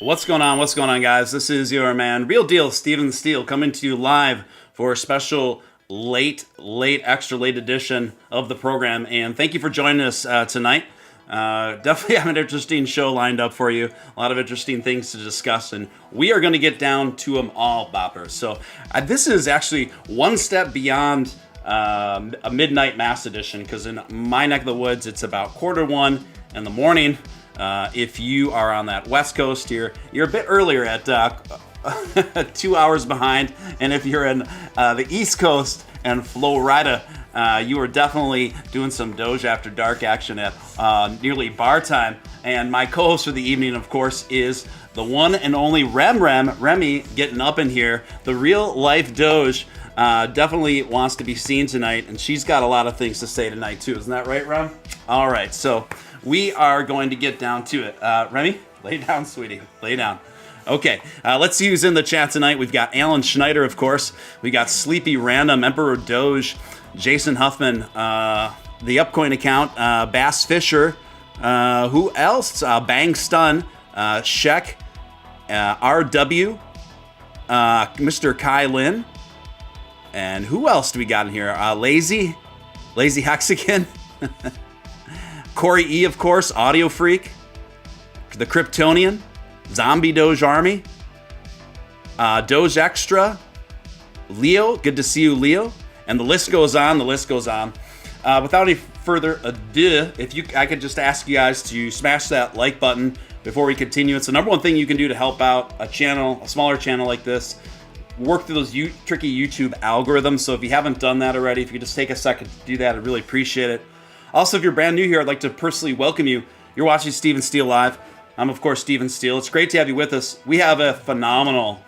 What's going on? What's going on, guys? This is your man, Real Deal, Steele, coming to you live for a special extra late edition of the program. And thank you for joining us tonight. Definitely have an interesting show lined up for you. A lot of interesting things to discuss, and we are going to get down to them all, boppers. So this is actually one step beyond a midnight mass edition, because in my neck of the woods, it's about 1:45 in the morning. If you are on that West Coast, you're a bit earlier at 2 hours behind. And if you're in the East Coast and Florida, you are definitely doing some Doge After Dark action at nearly bar time. And my co-host for the evening, of course, is the one and only Remy, getting up in here. The real life Doge definitely wants to be seen tonight, and she's got a lot of things to say tonight too. Isn't that right, Rem? All right, so we are going to get down to it. Remy, lay down, sweetie. Lay down. Okay, let's see who's in the chat tonight. We've got Alan Schneider, of course. We got Sleepy Random, Emperor Doge, Jason Huffman, the Upcoin account, Bass Fisher. Who else? Bang Stun, Sheck, RW, Mr. Kai Lin. And who else do we got in here? Lazy Hexagon. Corey E, of course, Audio Freak, the Kryptonian, Zombie Doge Army, Doge Extra, Leo, good to see you, Leo, and the list goes on, without any further ado, I could just ask you guys to smash that like button before we continue. It's the number one thing you can do to help out a smaller channel like this, work through those tricky YouTube algorithms. So if you haven't done that already, if you could just take a second to do that, I'd really appreciate it. Also, if you're brand new here, I'd like to personally welcome you. You're watching Steven Steele Live. I'm, of course, Steven Steele. It's great to have you with us. We have a phenomenal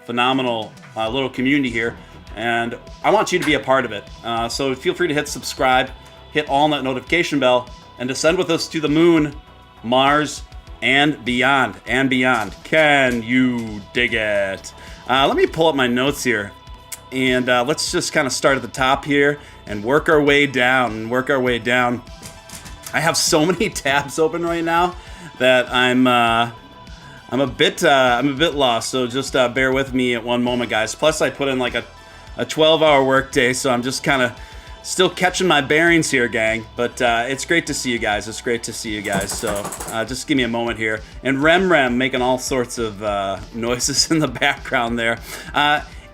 little community here, and I want you to be a part of it. So feel free to hit subscribe, hit all on that notification bell, and descend with us to the moon, Mars, and beyond. Can you dig it? Let me pull up my notes here, and let's just kind of start at the top here and work our way down. I have so many tabs open right now that I'm a bit lost. So just bear with me at one moment, guys. Plus, I put in like a 12-hour work day, so I'm just kind of still catching my bearings here, gang. But it's great to see you guys. So just give me a moment here. And Rem making all sorts of noises in the background there.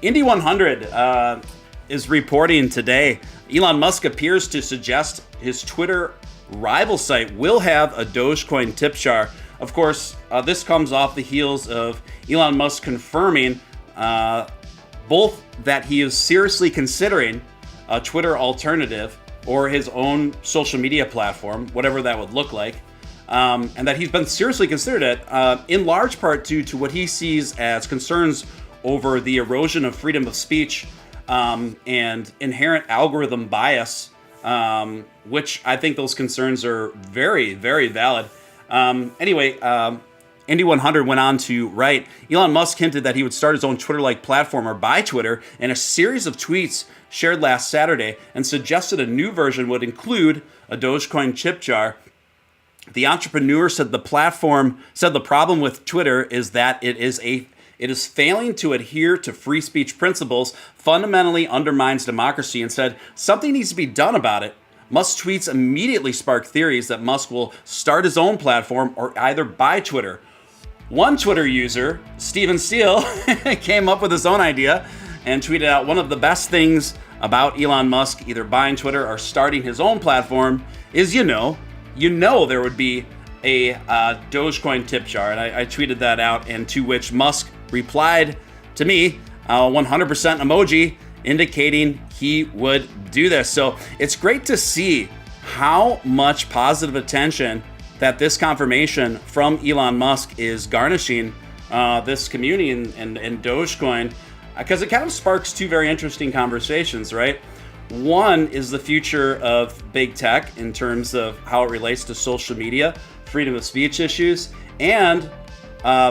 Indy 100 is reporting today. Elon Musk appears to suggest his Twitter rival site will have a Dogecoin tip jar. Of course, this comes off the heels of Elon Musk confirming both that he is seriously considering a Twitter alternative or his own social media platform, whatever that would look like, and that he's been seriously considered it, in large part due to what he sees as concerns over the erosion of freedom of speech and inherent algorithm bias, which I think those concerns are very, very valid. Anyway, Indy 100 went on to write, Elon Musk hinted that he would start his own Twitter-like platform or buy Twitter in a series of tweets shared last Saturday, and suggested a new version would include a Dogecoin chip jar. The entrepreneur said the problem with Twitter is that it is failing to adhere to free speech principles, fundamentally undermines democracy, and said something needs to be done about it. Musk's tweets immediately sparked theories that Musk will start his own platform or either buy Twitter. One Twitter user, Steven Steele, came up with his own idea and tweeted out, one of the best things about Elon Musk either buying Twitter or starting his own platform is, you know there would be a Dogecoin tip jar. And I tweeted that out, and to which Musk replied to me, 100% emoji, indicating he would do this. So it's great to see how much positive attention that this confirmation from Elon Musk is garnishing this community and Dogecoin, because it kind of sparks two very interesting conversations, right? One is the future of big tech in terms of how it relates to social media, freedom of speech issues, and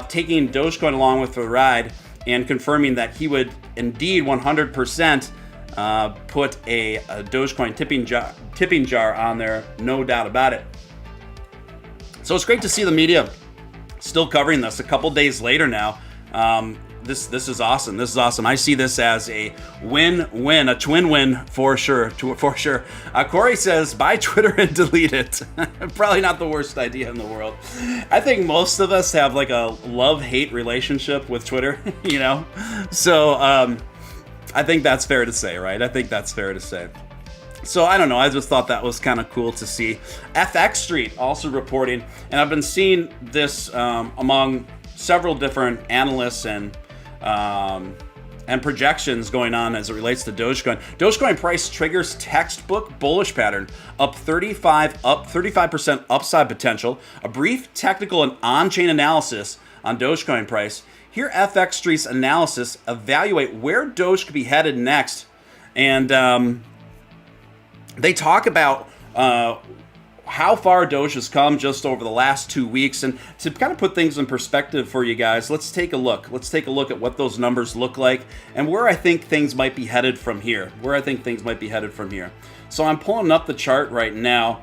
taking Dogecoin along with the ride and confirming that he would indeed 100% put a Dogecoin tipping jar on there, no doubt about it. So it's great to see the media still covering this a couple days later now. This is awesome. This is awesome. I see this as a win-win, a twin win for sure. Corey says, buy Twitter and delete it. Probably not the worst idea in the world. I think most of us have like a love-hate relationship with Twitter, you know? So I think that's fair to say, right? I think that's fair to say. So I don't know. I just thought that was kind of cool to see. FX Street also reporting, and I've been seeing this among several different analysts and projections going on as it relates to Dogecoin. Dogecoin price triggers textbook bullish pattern, up 35% upside potential. A brief technical and on-chain analysis on Dogecoin price. Here, FX Street's analysis evaluate where Doge could be headed next, and they talk about how far Doge has come just over the last 2 weeks. And to kind of put things in perspective for you guys, let's take a look. Let's take a look at what those numbers look like and where I think things might be headed from here. So I'm pulling up the chart right now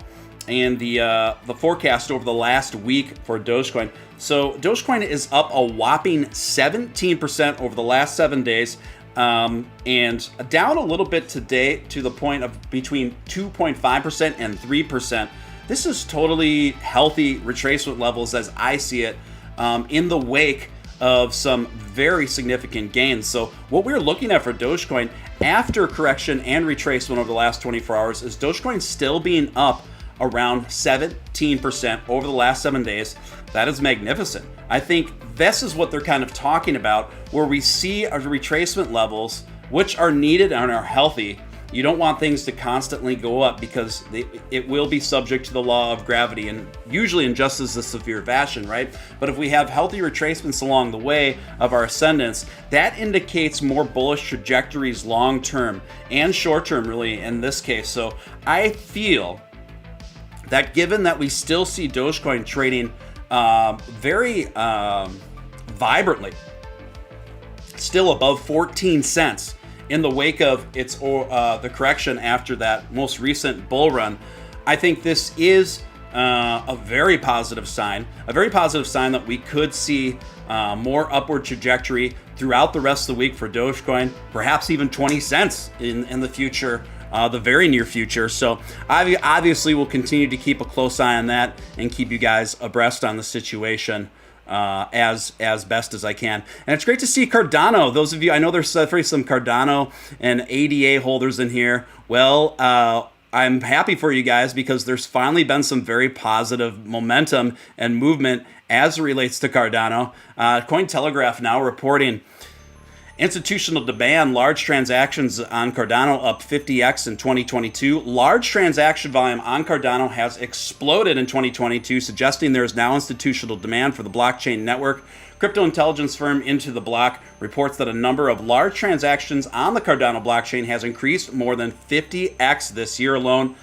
and the forecast over the last week for Dogecoin. So Dogecoin is up a whopping 17% over the last 7 days. And down a little bit today to the point of between 2.5% and 3%. This is totally healthy retracement levels as I see it, in the wake of some very significant gains. So what we're looking at for Dogecoin after correction and retracement over the last 24 hours is Dogecoin still being up around 17% over the last 7 days. That is magnificent. I think this is what they're kind of talking about, where we see our retracement levels, which are needed and are healthy. You don't want things to constantly go up because it will be subject to the law of gravity, and usually in just as a severe fashion, right? But if we have healthy retracements along the way of our ascendance, that indicates more bullish trajectories long-term and short-term, really, in this case. So I feel that given that we still see Dogecoin trading very vibrantly, still above 14 cents in the wake of its the correction after that most recent bull run, I think this is a very positive sign that we could see more upward trajectory throughout the rest of the week for Dogecoin, perhaps even 20 cents in the future. The very near future. So I obviously will continue to keep a close eye on that and keep you guys abreast on the situation as best as I can. And it's great to see Cardano. Those of you, I know there's some Cardano and ADA holders in here. Well, I'm happy for you guys because there's finally been some very positive momentum and movement as it relates to Cardano. Cointelegraph now reporting institutional demand, large transactions on Cardano up 50x in 2022. Large transaction volume on Cardano has exploded in 2022, suggesting there is now institutional demand for the blockchain network. Crypto intelligence firm Into the Block reports that a number of large transactions on the Cardano blockchain has increased more than 50x this year alone.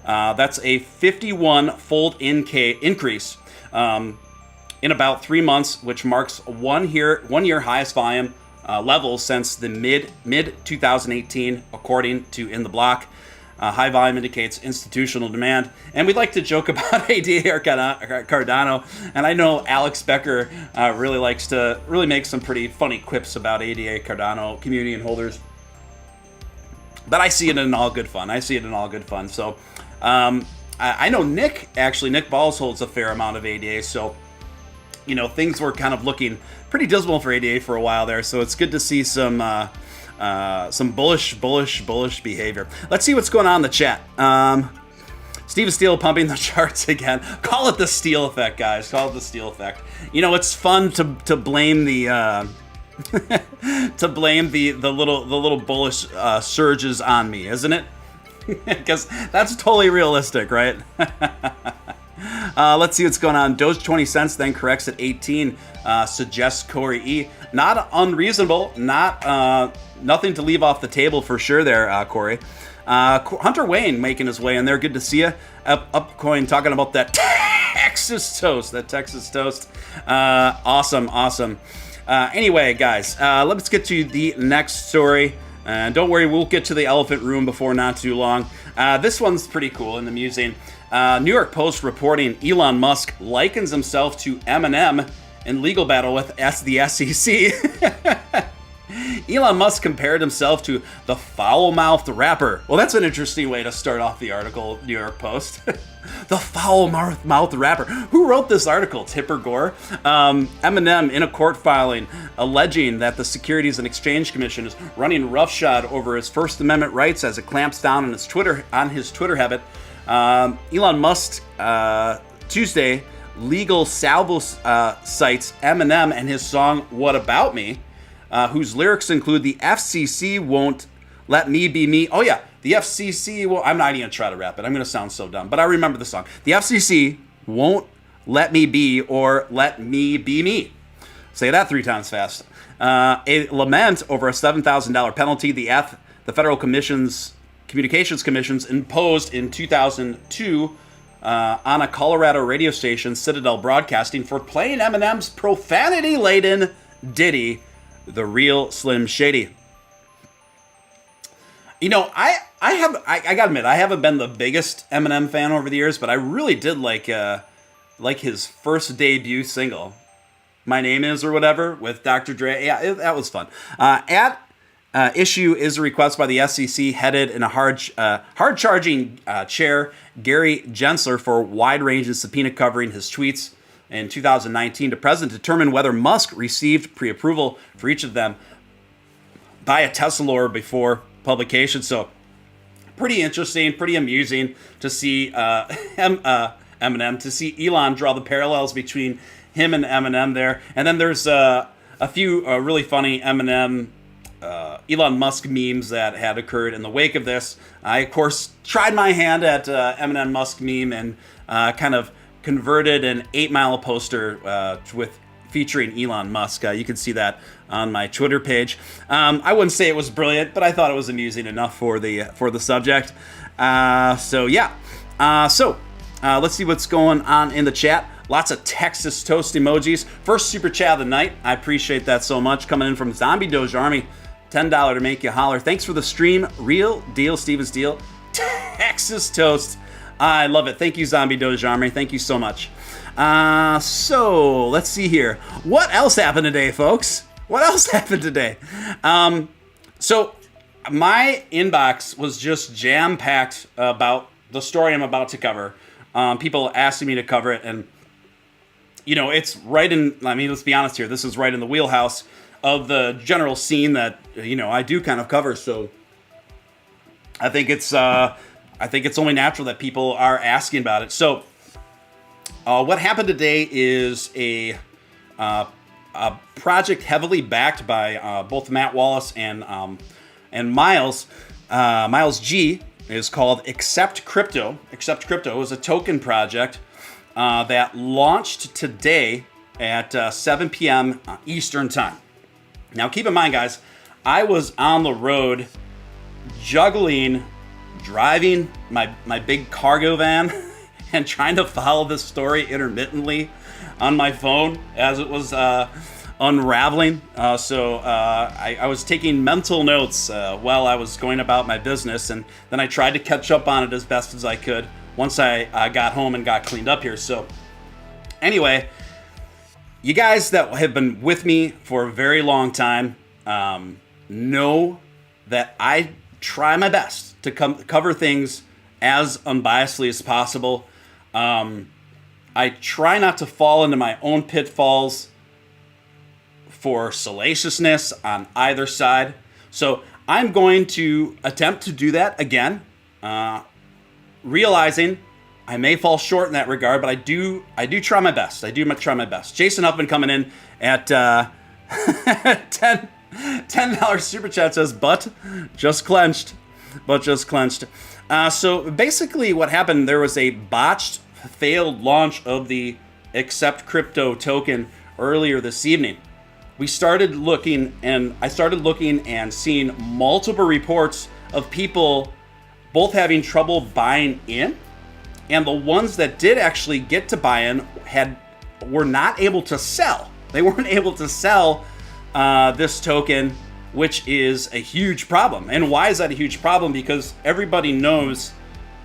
That's a 51-fold increase in about 3 months, which marks one year highest volume levels since the mid 2018, according to In the Block. High volume indicates institutional demand, and we'd like to joke about ADA or Cardano. And I know Alex Becker really makes some pretty funny quips about ADA, Cardano community and holders. But I see it in all good fun. So I know Nick Balls holds a fair amount of ADA. So you know, things were kind of looking pretty dismal for ADA for a while there, so it's good to see some bullish behavior. Let's see what's going on in the chat. Steele pumping the charts again. Call it the Steele effect, guys. Call it the Steele effect. You know, it's fun to blame the the little bullish surges on me, isn't it? Because that's totally realistic, right? Let's see what's going on. Doge 20 cents, then corrects at 18, suggests Corey E. Not unreasonable, nothing to leave off the table for sure there, Corey. Hunter Wayne making his way in there. Good to see you. Upcoin talking about that Texas toast. Awesome. Anyway, guys, let's get to the next story. Don't worry, we'll get to the elephant room before not too long. This one's pretty cool and amusing. New York Post reporting Elon Musk likens himself to Eminem in legal battle with the SEC. Elon Musk compared himself to the foul-mouthed rapper. Well, that's an interesting way to start off the article, New York Post. The foul-mouthed rapper. Who wrote this article? Tipper Gore? Eminem in a court filing alleging that the Securities and Exchange Commission is running roughshod over his First Amendment rights as it clamps down on his Twitter habit. Elon Musk, Tuesday, legal salvo cites Eminem and his song "What About Me," whose lyrics include "The FCC won't let me be me." Oh yeah, the FCC. Well, I'm not even gonna try to rap it. I'm gonna sound so dumb, but I remember the song. The FCC won't let me be, or let me be me. Say that 3 times fast. A lament over a $7,000 penalty the Federal Communications Commissions imposed in 2002 on a Colorado radio station, Citadel Broadcasting, for playing Eminem's profanity-laden ditty, "The Real Slim Shady." You know, I gotta admit, I haven't been the biggest Eminem fan over the years, but I really did like his first debut single, "My Name Is" or whatever, with Dr. Dre. Yeah, that was fun. Issue is a request by the SEC, headed in a hard-charging chair, Gary Gensler, for wide-ranging subpoena covering his tweets in 2019 to President, determine whether Musk received pre-approval for each of them by a Tesla lawyer before publication. So pretty interesting, pretty amusing to see Eminem, to see Elon draw the parallels between him and Eminem there. And then there's a few really funny Elon Musk memes that had occurred in the wake of this. I, of course, tried my hand at Eminem Musk meme and kind of converted an 8 Mile poster with featuring Elon Musk. You can see that on my Twitter page. I wouldn't say it was brilliant, but I thought it was amusing enough for the subject. So let's see what's going on in the chat. Lots of Texas toast emojis. First super chat of the night. I appreciate that so much. Coming in from Zombie Doge Army. $10 to make you holler. Thanks for the stream. Real deal, Steven Steele. Texas toast. I love it. Thank you, Zombie Doge Army. Thank you so much. So let's see here. What else happened today, folks? What else happened today? So my inbox was just jam-packed about the story I'm about to cover. People asking me to cover it, and you know, it's right in, I mean, let's be honest here, this is right in the wheelhouse of the general scene that, you know, I do kind of cover. So I think it's only natural that people are asking about it. So what happened today is a project heavily backed by both Matt Wallace and Miles. Miles G is called Accept Crypto. Accept Crypto is a token project that launched today at 7 p.m. Eastern Time. Now, keep in mind, guys, I was on the road juggling, driving my big cargo van and trying to follow this story intermittently on my phone as it was unraveling. So I was taking mental notes while I was going about my business, and then I tried to catch up on it as best as I could once I got home and got cleaned up here. So anyway, you guys that have been with me for a very long time know that I try my best to cover things as unbiasedly as possible. I try not to fall into my own pitfalls for salaciousness on either side. So I'm going to attempt to do that again, realizing I may fall short in that regard, but I do try my best. I do try my best. Jason Huffman coming in at $10 super chat says, but just clenched. So basically what happened, there was a botched, failed launch of the Accept Crypto token earlier this evening. I started looking and seeing multiple reports of people both having trouble buying in, and the ones that did actually get to buy in were not able to sell. They weren't able to sell this token, which is a huge problem. And why is that a huge problem? Because everybody knows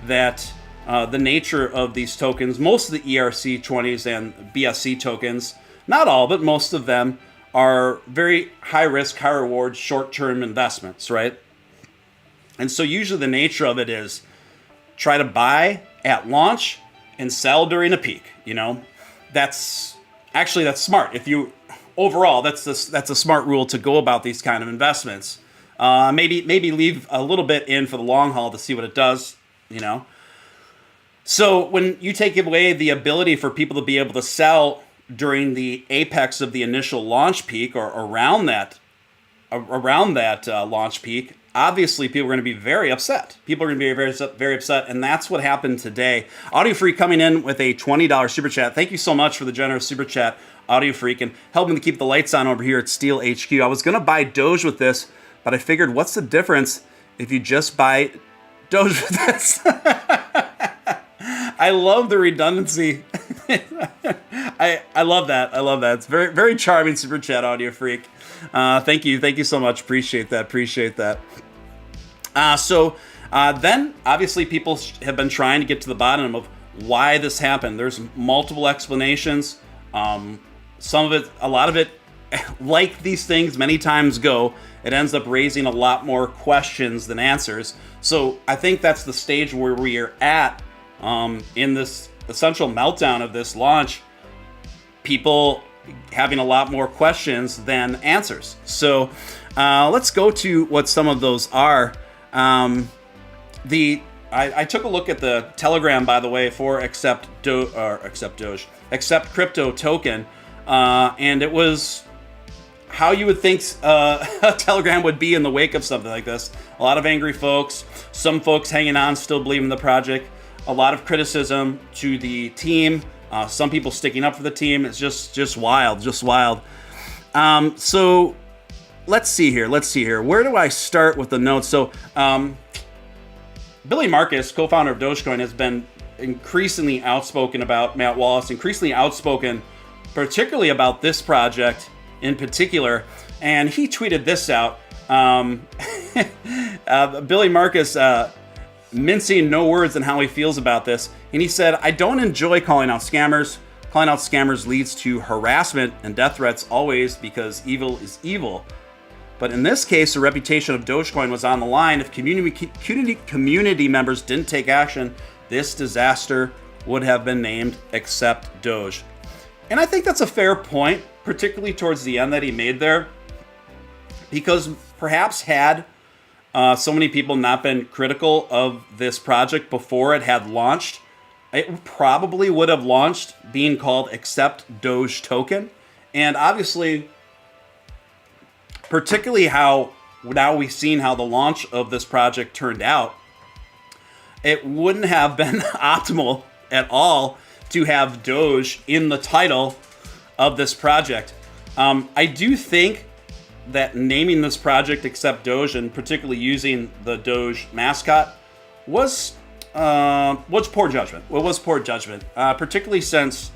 that the nature of these tokens, most of the ERC20s and BSC tokens, not all, but most of them are very high risk, high reward, short-term investments, right? And so usually the nature of it is try to buy at launch and sell during a peak. That's smart. If you overall, that's a smart rule to go about these kind of investments. Maybe leave a little bit in for the long haul to see what it does. So when you take away the ability for people to be able to sell during the apex of the initial launch peak or around that launch peak, obviously people are going to be very upset. People are going to be very upset, and that's what happened today. Audio Freak coming in with a $20 super chat. Thank you so much for the generous super chat, Audio Freak, and helping to keep the lights on over here at Steele HQ. I was going to buy Doge with this, but I figured, what's the difference if you just buy Doge with this? I love the redundancy. I love that. It's very, very charming super chat, Audio Freak. Thank you so much. Appreciate that. So then obviously people have been trying to get to the bottom of why this happened. There's multiple explanations. A lot of it, like these things many times go, it ends up raising a lot more questions than answers. So I think that's the stage where we are at in this essential meltdown of this launch. People having a lot more questions than answers. So let's go to what some of those are. I took a look at the Telegram, by the way, for Accept Crypto token, and it was how you would think Telegram would be in the wake of something like this. A lot of angry folks, some folks hanging on, still believing in the project. A lot of criticism to the team. Some people sticking up for the team. It's just wild. So let's see here. Where do I start with the notes? So Billy Marcus, co-founder of Dogecoin, has been increasingly outspoken about Matt Wallace, increasingly outspoken, particularly about this project in particular. And he tweeted this out. Billy Marcus, mincing no words on how he feels about this. And he said, I don't enjoy calling out scammers. Calling out scammers leads to harassment and death threats always, because evil is evil. But in this case, the reputation of Dogecoin was on the line. If community members didn't take action, this disaster would have been named Accept Doge. And I think that's a fair point, particularly towards the end that he made there, because perhaps had so many people not been critical of this project before it had launched, it probably would have launched being called Accept Doge Token. And obviously, particularly how now we've seen how the launch of this project turned out, it wouldn't have been optimal at all to have Doge in the title of this project. I do think that naming this project Accept Doge, and particularly using the Doge mascot, was poor judgment. Well, was poor judgment, particularly since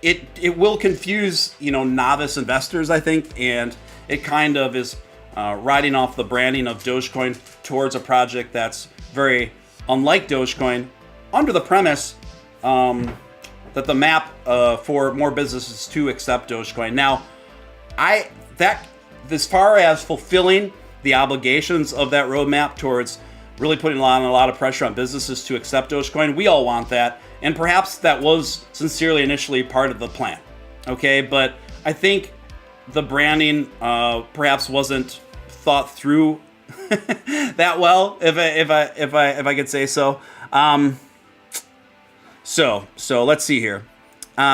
it will confuse novice investors, I think, and it kind of is riding off the branding of Dogecoin towards a project that's very unlike Dogecoin, under the premise that the map for more businesses to accept Dogecoin. Now, as far as fulfilling the obligations of that roadmap towards really putting a lot of pressure on businesses to accept Dogecoin, we all want that, and perhaps that was sincerely initially part of the plan. Okay, but I think the branding perhaps wasn't thought through that well, if I could say so. So let's see here.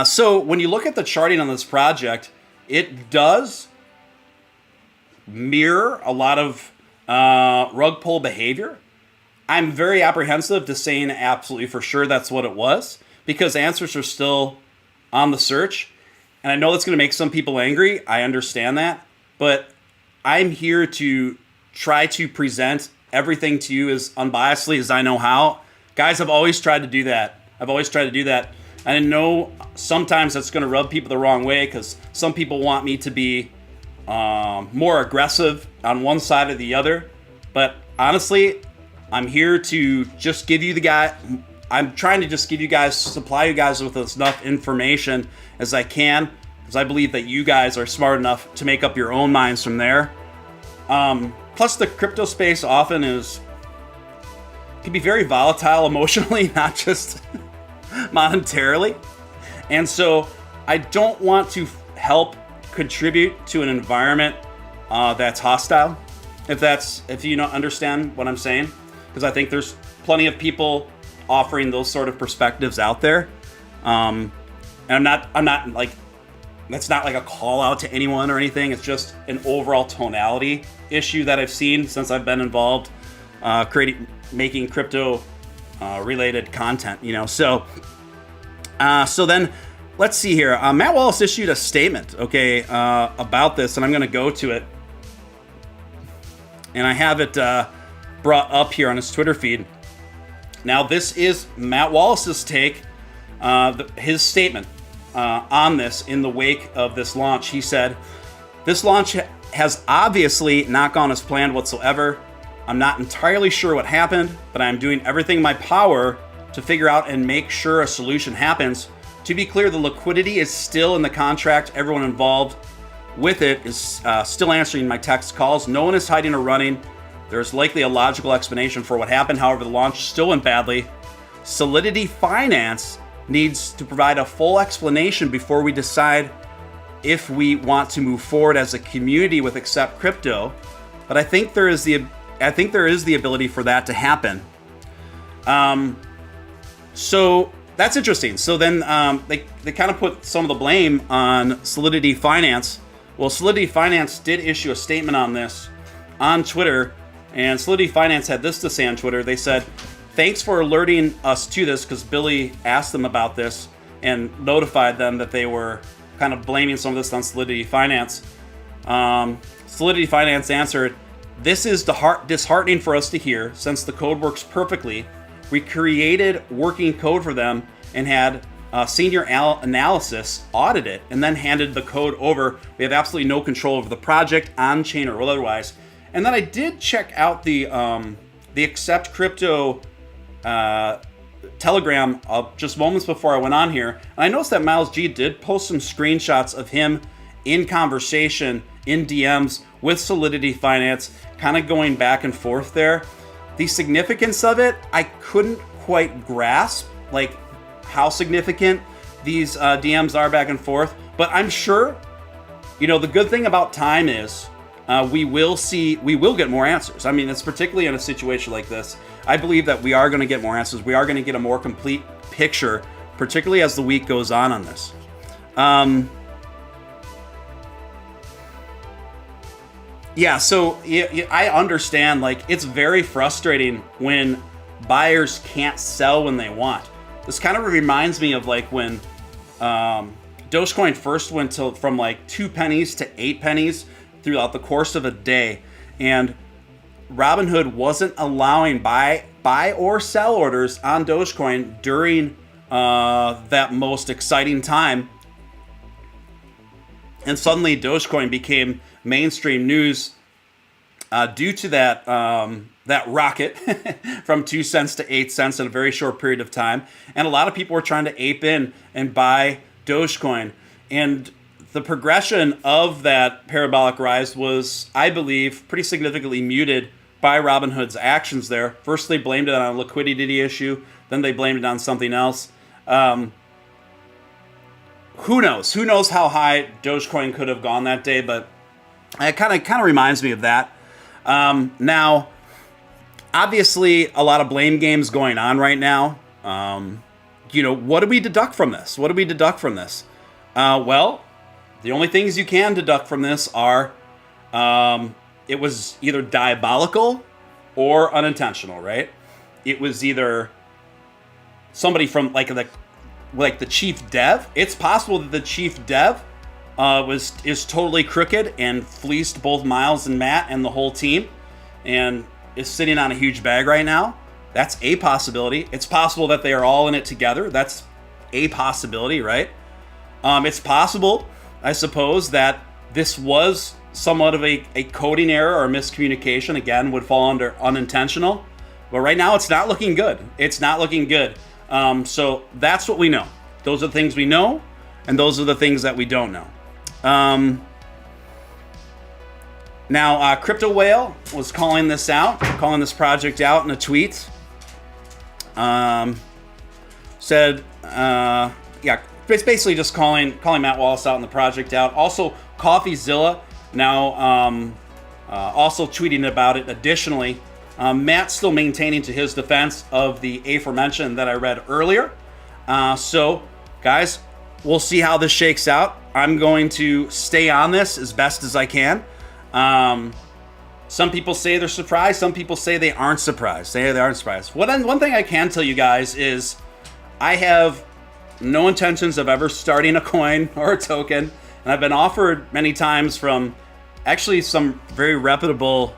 So when you look at the charting on this project, it does mirror a lot of Rugpull behavior. I'm very apprehensive to saying absolutely for sure that's what it was, because answers are still on the search. And I know that's going to make some people angry. I understand that. But I'm here to try to present everything to you as unbiasedly as I know how. Guys, I've always tried to do that. And I know sometimes that's going to rub people the wrong way, because some people want me to be more aggressive on one side or the other. But honestly, I'm here to just give you I'm trying to just supply you guys with as enough information as I can, because I believe that you guys are smart enough to make up your own minds from there. Plus, the crypto space often can be very volatile emotionally, not just monetarily. And so I don't want to help contribute to an environment that's hostile, if you don't understand what I'm saying, because I think there's plenty of people offering those sort of perspectives out there. And I'm not like, that's not like a call out to anyone or anything. It's just an overall tonality issue that I've seen since I've been involved making crypto related content, So then let's see here. Matt Wallace issued a statement, about this, and I'm going to go to it. And I have it brought up here on his Twitter feed. Now, this is Matt Wallace's take, his statement on this in the wake of this launch. He said, "This launch has obviously not gone as planned whatsoever. I'm not entirely sure what happened, but I'm doing everything in my power to figure out and make sure a solution happens. To be clear, the liquidity is still in the contract. Everyone involved with it is still answering my text calls. No one is hiding or running. There's likely a logical explanation for what happened. However, the launch still went badly. Solidity Finance needs to provide a full explanation before we decide if we want to move forward as a community with Accept Crypto. But I think there is the ability for that to happen." So that's interesting. So then they kind of put some of the blame on Solidity Finance. Well, Solidity Finance did issue a statement on this on Twitter, and Solidity Finance had this to say on Twitter. They said, "Thanks for alerting us to this," because Billy asked them about this and notified them that they were kind of blaming some of this on Solidity Finance. Solidity Finance answered, "This is disheartening for us to hear, since the code works perfectly. We created working code for them and had senior analysis audit it and then handed the code over. We have absolutely no control over the project, on-chain or otherwise." And then I did check out the Accept Crypto Telegram just moments before I went on here. And I noticed that Miles G did post some screenshots of him in conversation in DMs with Solidity Finance, kind of going back and forth there. The significance of it, I couldn't quite grasp, like how significant these DMs are back and forth. But I'm sure, the good thing about time is we will get more answers. I mean, it's particularly in a situation like this. I believe that we are going to get more answers. We are going to get a more complete picture, particularly as the week goes on this. So I understand, like, it's very frustrating when buyers can't sell when they want. This kind of reminds me of like when Dogecoin first went from like 2 pennies to 8 pennies throughout the course of a day, and Robinhood wasn't allowing buy or sell orders on Dogecoin during that most exciting time. And suddenly Dogecoin became mainstream news due to that rocket from 2 cents to 8 cents in a very short period of time. And a lot of people were trying to ape in and buy Dogecoin. And the progression of that parabolic rise was, I believe, pretty significantly muted by Robinhood's actions there. First, they blamed it on a liquidity issue. Then they blamed it on something else. Who knows? Who knows how high Dogecoin could have gone that day? But it kind of reminds me of that. Now, obviously, a lot of blame games going on right now. What do we deduct from this? Well, the only things you can deduct from this are it was either diabolical or unintentional, right? It was either somebody from like the chief dev. It's possible that the chief dev is totally crooked and fleeced both Miles and Matt and the whole team and is sitting on a huge bag right now. That's a possibility. It's possible that they are all in it together. That's a possibility, right? It's possible, I suppose, that this was somewhat of a coding error or miscommunication. Again, would fall under unintentional. But right now, it's not looking good. So that's what we know. Those are the things we know, and those are the things that we don't know. Now, Crypto Whale was calling this project out in a tweet. Said, it's basically just calling Matt Wallace out and the project out. Also, CoffeeZilla now also tweeting about it. Additionally, Matt's still maintaining to his defense of the aforementioned that I read earlier. So, guys, we'll see how this shakes out. I'm going to stay on this as best as I can. Some people say they're surprised. Some people say they aren't surprised. They aren't surprised. One thing I can tell you guys is I have no intentions of ever starting a coin or a token. And I've been offered many times from actually some very reputable,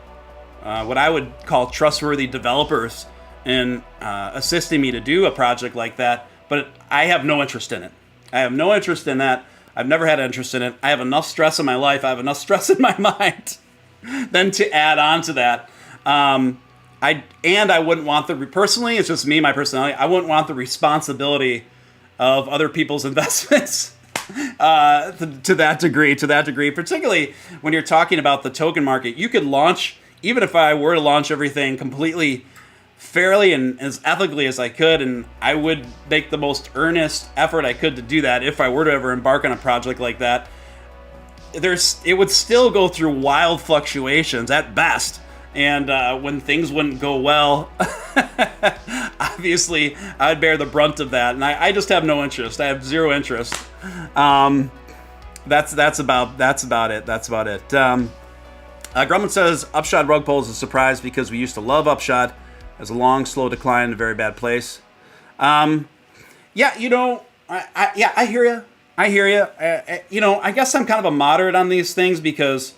what I would call trustworthy developers in assisting me to do a project like that. But I have no interest in it. I have no interest in that. I've never had interest in it. I have enough stress in my life. I have enough stress in my mind than to add on to that. I wouldn't want personally, it's just me, my personality, I wouldn't want the responsibility of other people's investments to that degree, particularly when you're talking about the token market. You could launch, even if I were to launch everything completely fairly and as ethically as I could, and I would make the most earnest effort I could to do that if I were to ever embark on a project like that, it would still go through wild fluctuations at best. And when things wouldn't go well, obviously I'd bear the brunt of that. And I just have no interest. I have zero interest. That's about it. Grumman says Upshot Rugpull is a surprise because we used to love Upshot. As a long, slow decline in a very bad place. I hear you. I guess I'm kind of a moderate on these things because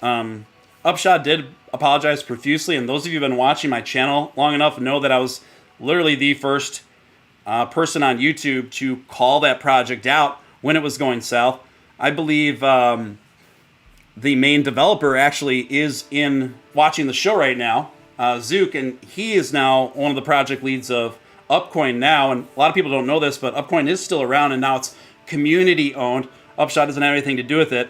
Upshot did apologize profusely, and those of you who've been watching my channel long enough know that I was literally the first person on YouTube to call that project out when it was going south. I believe the main developer actually is in watching the show right now. Zook, and he is now one of the project leads of Upcoin now, and a lot of people don't know this, but Upcoin is still around, and now it's community owned. Upshot doesn't have anything to do with it,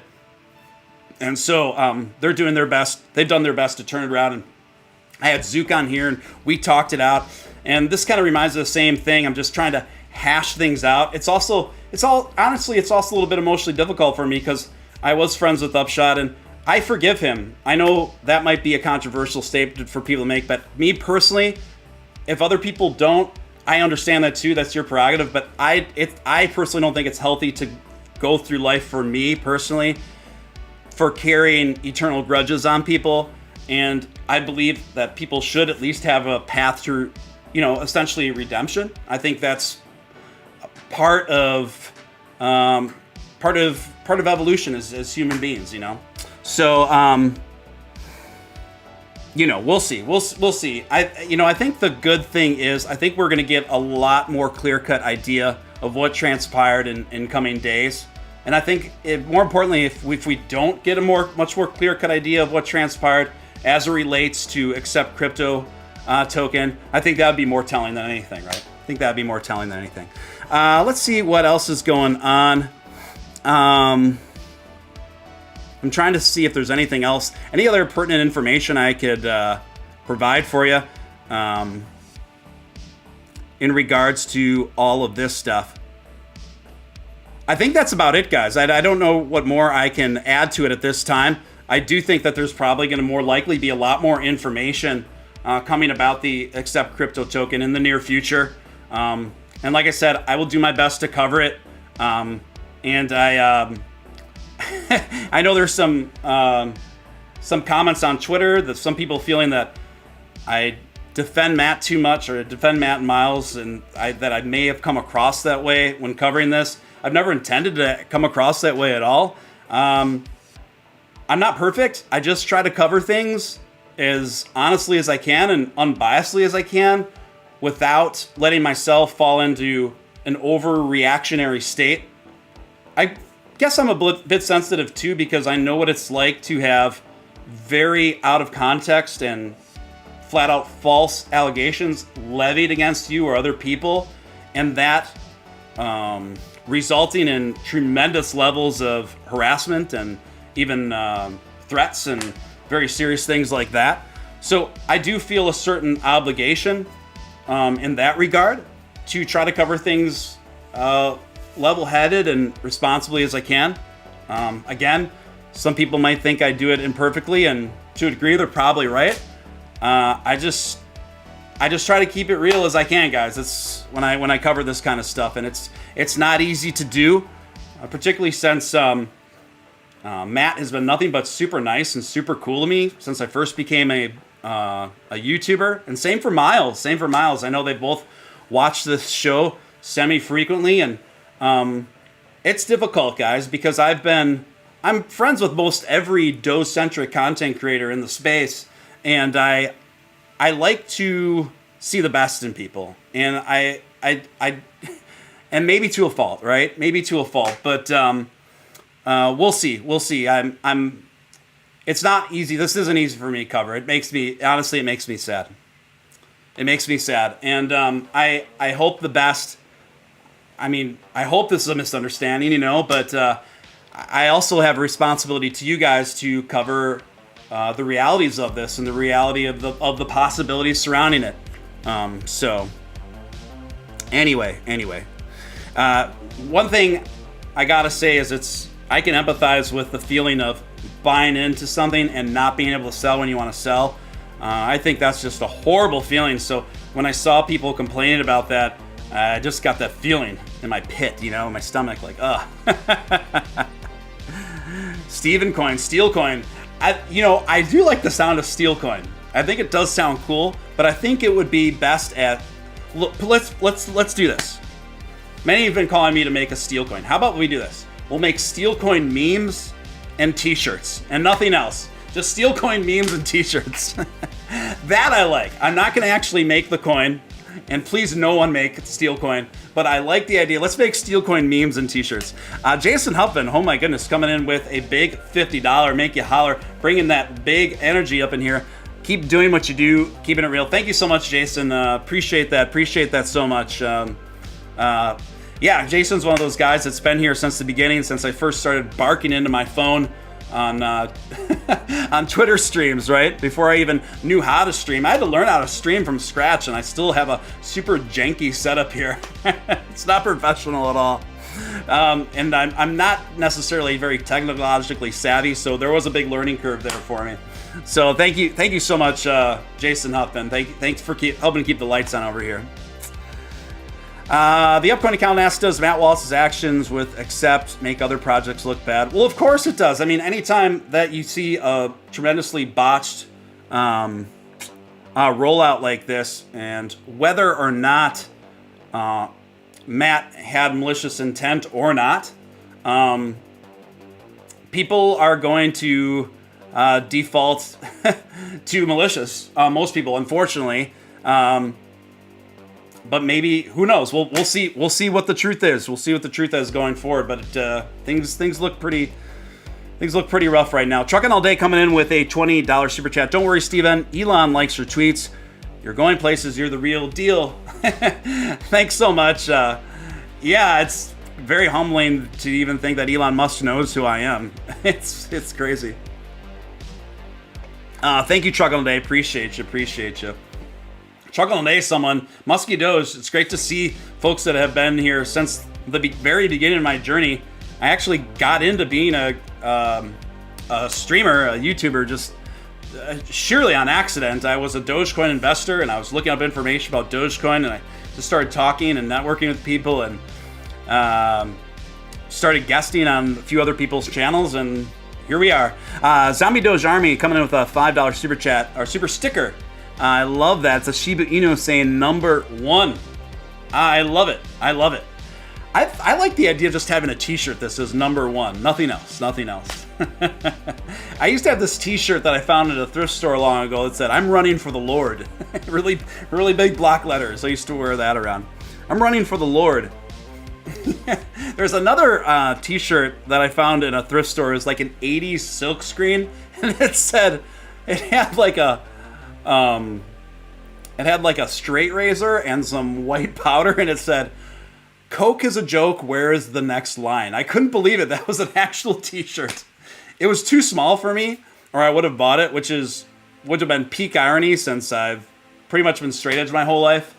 and so they're doing their best. They've done their best to turn it around, and I had Zook on here, and we talked it out, and this kind of reminds me of the same thing. I'm just trying to hash things out. It's also a little bit emotionally difficult for me because I was friends with Upshot, and I forgive him. I know that might be a controversial statement for people to make, but me personally, if other people don't, I understand that too. That's your prerogative. But I personally don't think it's healthy to go through life, for me personally, for carrying eternal grudges on people. And I believe that people should at least have a path to, essentially redemption. I think that's part of evolution as human beings. So, we'll see. We'll see. I think the good thing is I think we're going to get a lot more clear-cut idea of what transpired in coming days. And I think, more importantly, if we don't get a much more clear-cut idea of what transpired as it relates to Accept Crypto token, I think that would be more telling than anything, right? I think that would be more telling than anything. Let's see what else is going on. I'm trying to see if there's anything else, any other pertinent information I could provide for you in regards to all of this stuff. I think that's about it, guys. I don't know what more I can add to it at this time. I do think that there's probably going to more likely be a lot more information coming about the Accept Crypto token in the near future. And like I said, I will do my best to cover it. And I know there's some comments on Twitter that some people feeling that I defend Matt too much or defend Matt and Miles, and that I may have come across that way when covering this. I've never intended to come across that way at all. I'm not perfect. I just try to cover things as honestly as I can and unbiasedly as I can without letting myself fall into an overreactionary state. I guess I'm a bit sensitive too because I know what it's like to have very out of context and flat out false allegations levied against you or other people. and that resulting in tremendous levels of harassment and even threats and very serious things like that. So I do feel a certain obligation in that regard to try to cover things level-headed and responsibly as I can. Again, some people might think I do it imperfectly, and to a degree, they're probably right. I just try to keep it real as I can, guys. It's when I cover this kind of stuff, and it's not easy to do, particularly since Matt has been nothing but super nice and super cool to me since I first became a YouTuber, and same for Miles. I know they both watch this show semi-frequently, and it's difficult, guys, because I'm friends with most every Doge-centric content creator in the space, and I like to see the best in people, and I and maybe to a fault, right? Maybe to a fault, but we'll see. It's not easy. This isn't easy for me to cover. It makes me sad. And I hope the best. I mean, I hope this is a misunderstanding, but I also have a responsibility to you guys to cover the realities of this and the reality of the possibilities surrounding it. So anyway, one thing I gotta say is I can empathize with the feeling of buying into something and not being able to sell when you want to sell. I think that's just a horrible feeling. So when I saw people complaining about that, I just got that feeling in my pit, in my stomach, like, ugh. Steven coin, Steele coin. I do like the sound of Steele coin. I think it does sound cool, but I think it would be best at. Look, let's do this. Many have been calling me to make a Steele coin. How about we do this? We'll make Steele coin memes and T-shirts and nothing else. Just Steele coin memes and T-shirts. That I like. I'm not going to actually make the coin, and please no one make Steele coin, but I like the idea. Let's make Steele coin memes and T-shirts. Jason Huffman, oh my goodness, coming in with a big $50 make you holler, bringing that big energy up in here. Keep doing what you do, keeping it real. Thank you so much, Jason. Appreciate that so much. Yeah, Jason's one of those guys that's been here since the beginning, since I first started barking into my phone on on Twitter streams, right? Before I even knew how to stream. I had to learn how to stream from scratch, and I still have a super janky setup here. It's not professional at all. And I'm not necessarily very technologically savvy, so there was a big learning curve there for me. So thank you so much, Jason Huffman. Thanks for helping keep the lights on over here. The upcoming account asks, does Matt Wallace's actions with accept make other projects look bad? Well, of course it does. I mean, anytime that you see a tremendously botched rollout like this, and whether or not Matt had malicious intent or not, people are going to default to malicious. Most people, unfortunately. But maybe, who knows? We'll see. We'll see what the truth is. We'll see what the truth is going forward. But things look pretty rough right now. Trucking All Day coming in with a $20 super chat. Don't worry, Steven. Elon likes your tweets. You're going places. You're the real deal. Thanks so much. Yeah, it's very humbling to even think that Elon Musk knows who I am. It's crazy. Thank you, Trucking All Day. Appreciate you. Trucking All Day, someone. Musky Doge, it's great to see folks that have been here since the very beginning of my journey. I actually got into being a streamer, a YouTuber, just surely on accident. I was a Dogecoin investor, and I was looking up information about Dogecoin, and I just started talking and networking with people, and started guesting on a few other people's channels, and here we are. Zombie Doge Army coming in with a $5 super chat, or super sticker. I love that. It's a Shiba Inu saying number one. I love it. I like the idea of just having a t-shirt that says number one. Nothing else. I used to have this t-shirt that I found at a thrift store long ago that said, I'm running for the Lord. really big block letters. I used to wear that around. I'm running for the Lord. There's another t-shirt that I found in a thrift store. It was like an 80s silk screen. And it had like It had like a straight razor and some white powder, and it said, "Coke is a joke, where is the next line?" I couldn't believe it. That was an actual t-shirt. It was too small for me, or I would have bought it, which would have been peak irony since I've pretty much been straight edge my whole life.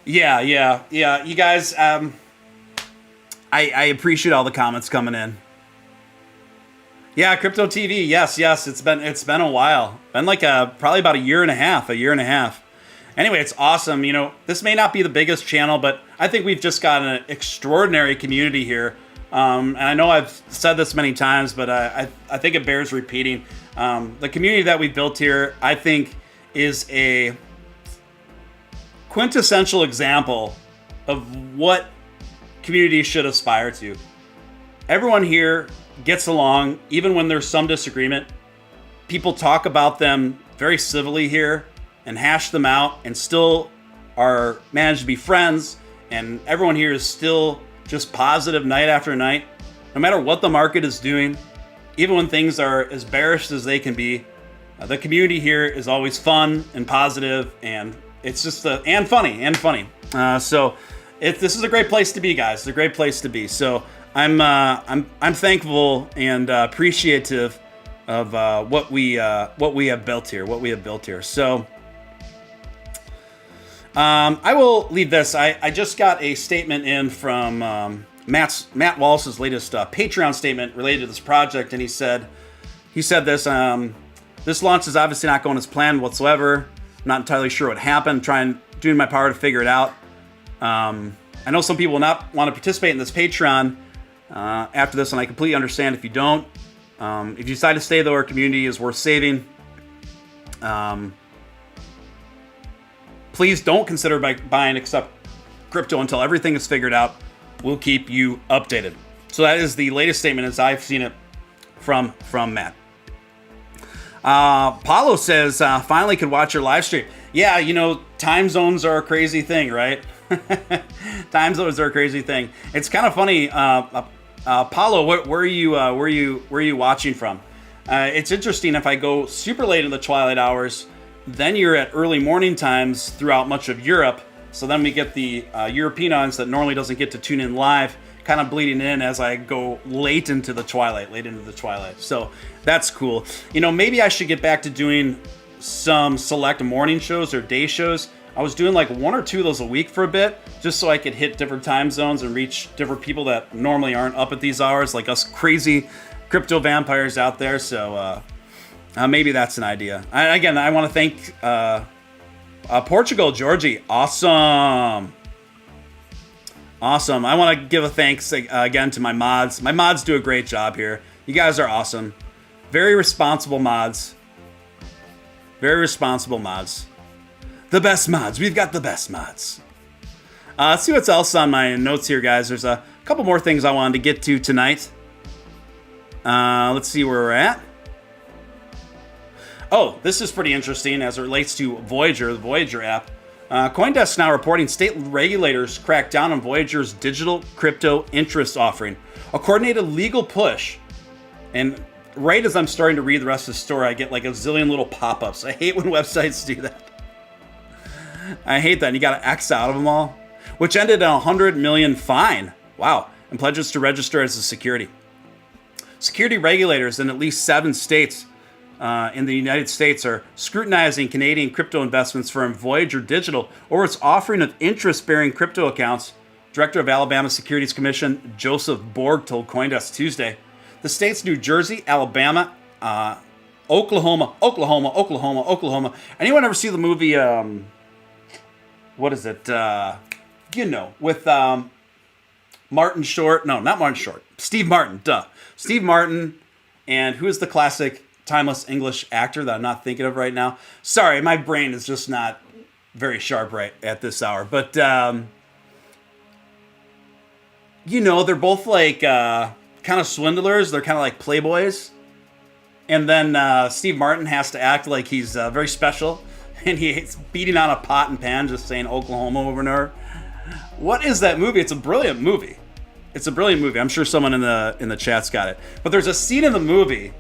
Yeah. You guys, I appreciate all the comments coming in. Yeah, Crypto TV. Yes. It's been a while. Been like probably about a year and a half. Anyway, it's awesome. You know, this may not be the biggest channel, but I think we've just got an extraordinary community here. And I know I've said this many times, but I think it bears repeating. The community that we've built here, I think, is a quintessential example of what communities should aspire to. Everyone here gets along, even when there's some disagreement. People talk about them very civilly here and hash them out and still are managed to be friends. And everyone here is still just positive night after night. No matter what the market is doing, even when things are as bearish as they can be, the community here is always fun and positive, and it's just and funny. So this is a great place to be, guys. It's a great place to be. So I'm thankful and appreciative of what we have built here. So I will leave this. I just got a statement in from Matt Wallace's latest Patreon statement related to this project, and he said this. This launch is obviously not going as planned whatsoever. I'm not entirely sure what happened. Doing my power to figure it out. I know some people will not want to participate in this Patreon after this, and I completely understand if you don't. If you decide to stay, though, our community is worth saving. Please don't consider buying except crypto until everything is figured out. We'll keep you updated. So that is the latest statement as I've seen it from Matt. Paulo says, finally could watch your live stream. Yeah, you know, time zones are a crazy thing, right? Time zones are a crazy thing. It's kind of funny. Paulo, where are you watching from? It's interesting. If I go super late in the twilight hours, then you're at early morning times throughout much of Europe. So then we get the European audience that normally doesn't get to tune in live, kind of bleeding in as I go late into the twilight. So that's cool. You know, maybe I should get back to doing some select morning shows or day shows. I was doing like 1 or 2 of those a week for a bit, just so I could hit different time zones and reach different people that normally aren't up at these hours, like us crazy crypto vampires out there. So maybe that's an idea. I want to thank Portugal, Georgie. Awesome. I want to give a thanks again to my mods. My mods do a great job here. You guys are awesome. Very responsible mods. The best mods. We've got the best mods. Let's see what's else on my notes here, guys. There's a couple more things I wanted to get to tonight. Let's see where we're at. Oh, this is pretty interesting as it relates to Voyager, the Voyager app. CoinDesk now reporting state regulators cracked down on Voyager's digital crypto interest offering. A coordinated legal push. And right as I'm starting to read the rest of the story, I get like a zillion little pop-ups. I hate when websites do that. I hate that. And you got to X out of them all. Which ended in a $100 million fine. Wow. And pledges to register as a security. Security regulators in at least 7 states in the United States are scrutinizing Canadian crypto investments firm Voyager Digital over its offering of interest-bearing crypto accounts. Director of Alabama Securities Commission Joseph Borg told CoinDesk Tuesday. The states New Jersey, Alabama, Oklahoma. Anyone ever see the movie, what is it? With Martin Short. No, not Martin Short. Steve Martin, duh. Steve Martin, and who is the classic timeless English actor that I'm not thinking of right now? Sorry, my brain is just not very sharp right at this hour. But, they're both like kind of swindlers. They're kind of like playboys. And then Steve Martin has to act like he's very special. And he's beating on a pot and pan, just saying Oklahoma over and over. What is that movie? It's a brilliant movie. I'm sure someone in the chat's got it. But there's a scene in the movie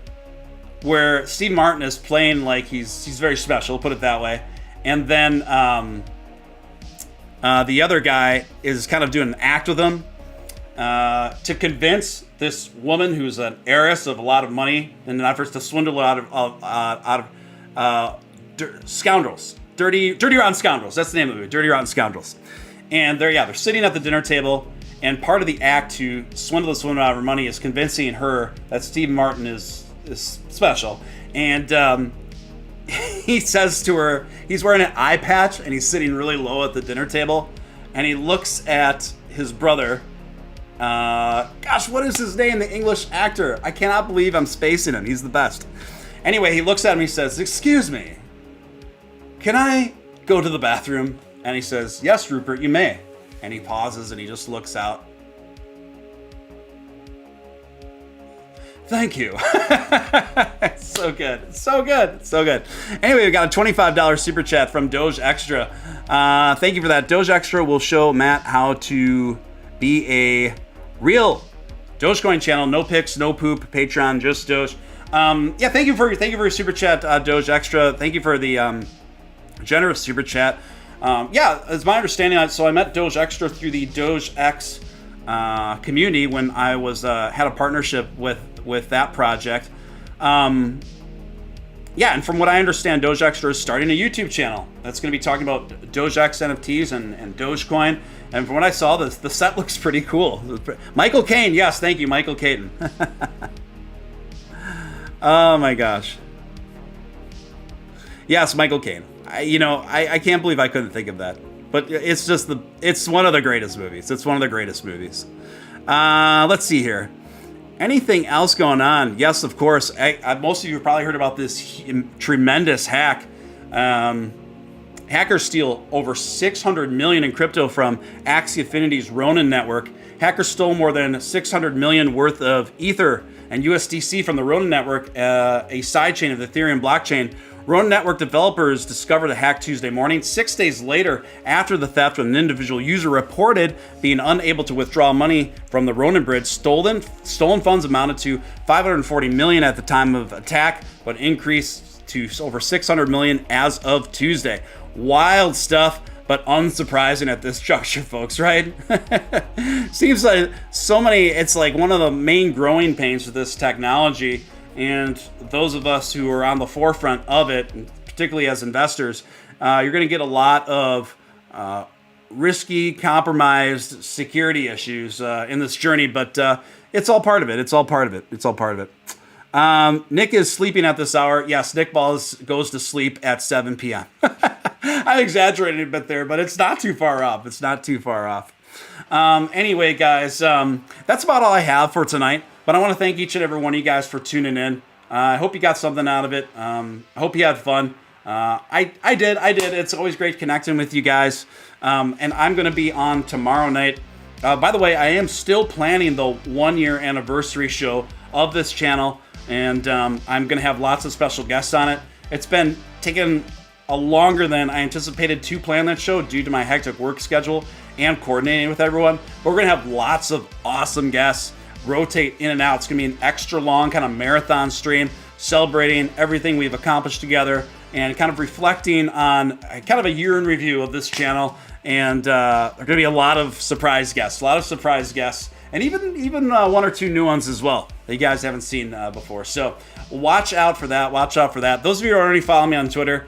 where Steve Martin is playing like he's very special, put it that way, and then the other guy is kind of doing an act with him to convince this woman who's an heiress of a lot of money in an effort to swindle out of scoundrels, dirty rotten scoundrels. That's the name of the movie, Dirty Rotten Scoundrels. And they're sitting at the dinner table, and part of the act to swindle this woman out of her money is convincing her that Steve Martin is special. And he says to her, he's wearing an eye patch and he's sitting really low at the dinner table, and he looks at his brother. Gosh, what is his name? The English actor. I cannot believe I'm spacing him. He's the best. Anyway, he looks at him, he says, "Excuse me, can I go to the bathroom?" And he says, "Yes, Rupert, you may." And he pauses and he just looks out. Thank you. So good. So good. So good. Anyway, we got a $25 super chat from Doge Extra. Thank you for that. Doge Extra will show Matt how to be a real Dogecoin channel. No pics, no poop, Patreon, just Doge. Thank you for your super chat, Doge Extra. Thank you for the generous super chat. It's my understanding. So I met Doge Extra through the Doge X community when I was had a partnership with that project. And from what I understand, Doge Extra is starting a YouTube channel that's going to be talking about Doge X NFTs and Dogecoin. And from what I saw, the set looks pretty cool. Michael Caine, yes, thank you, Michael Caine. Oh my gosh. Yes, Michael Caine. I can't believe I couldn't think of that. But it's one of the greatest movies. It's one of the greatest movies. Let's see here. Anything else going on? Yes, of course. Most of you have probably heard about this tremendous hack. Hackers steal over $600 million in crypto from Axie Affinity's Ronin network. Hackers stole more than $600 million worth of Ether and USDC from the Ronin network, a sidechain of the Ethereum blockchain. Ronin network developers discovered the hack Tuesday morning, 6 days later after the theft, when an individual user reported being unable to withdraw money from the Ronin bridge. Stolen funds amounted to $540 million at the time of attack, but increased to over $600 million as of Tuesday. Wild stuff, but unsurprising at this juncture, folks, right? Seems like it's like one of the main growing pains with this technology. And those of us who are on the forefront of it, particularly as investors, you're going to get a lot of risky, compromised security issues in this journey. But it's all part of it. It's all part of it. It's all part of it. Nick is sleeping at this hour. Yes, Nick Balls goes to sleep at 7 p.m. I exaggerated a bit there, but it's not too far off. It's not too far off. Anyway, guys, that's about all I have for tonight. But I want to thank each and every one of you guys for tuning in. I hope you got something out of it. I hope you had fun. I did. It's always great connecting with you guys. And I'm going to be on tomorrow night. By the way, I am still planning the 1-year anniversary show of this channel. And I'm going to have lots of special guests on it. It's been taking longer than I anticipated to plan that show due to my hectic work schedule and coordinating with everyone. But we're going to have lots of awesome guests rotate in and out. It's going to be an extra long kind of marathon stream celebrating everything we've accomplished together and kind of reflecting on kind of a year in review of this channel. And there are going to be a lot of surprise guests, and even one or two new ones as well that you guys haven't seen before. So watch out for that. Those of you who already follow me on Twitter,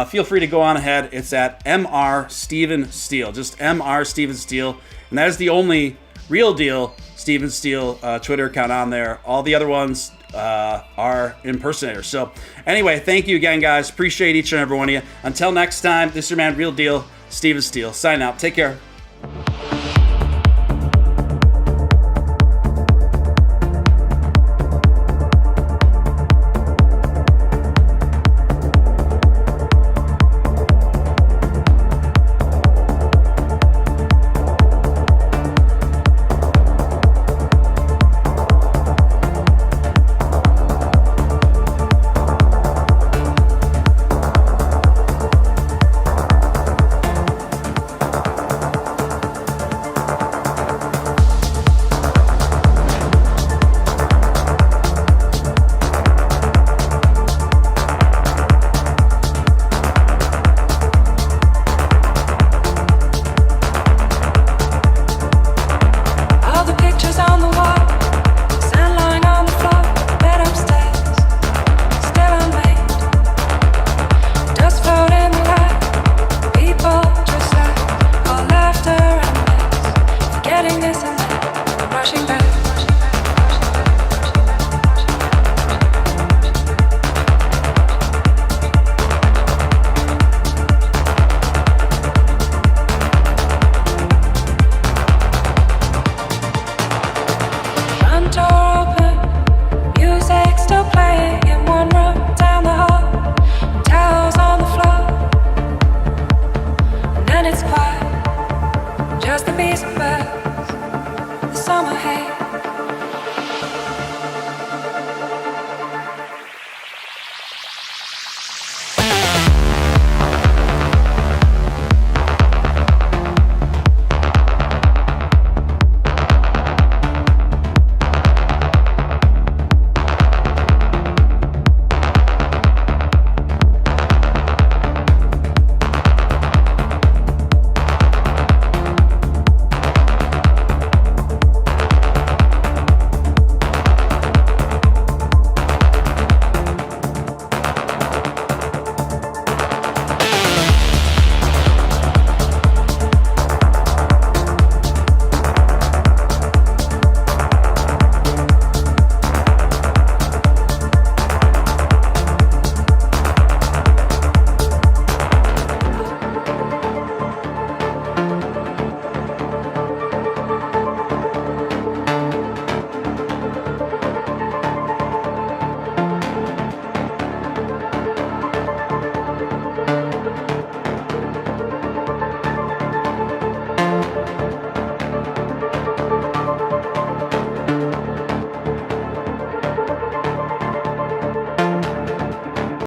feel free to go on ahead. It's at Mr. Steven Steele, just Mr. Steven Steele. And that is the only real deal Steven Steele Twitter account on there. All the other ones are impersonators. So anyway, thank you again, guys. Appreciate each and every one of you. Until next time, this is your man, Real Deal, Steven Steele. Sign out. Take care.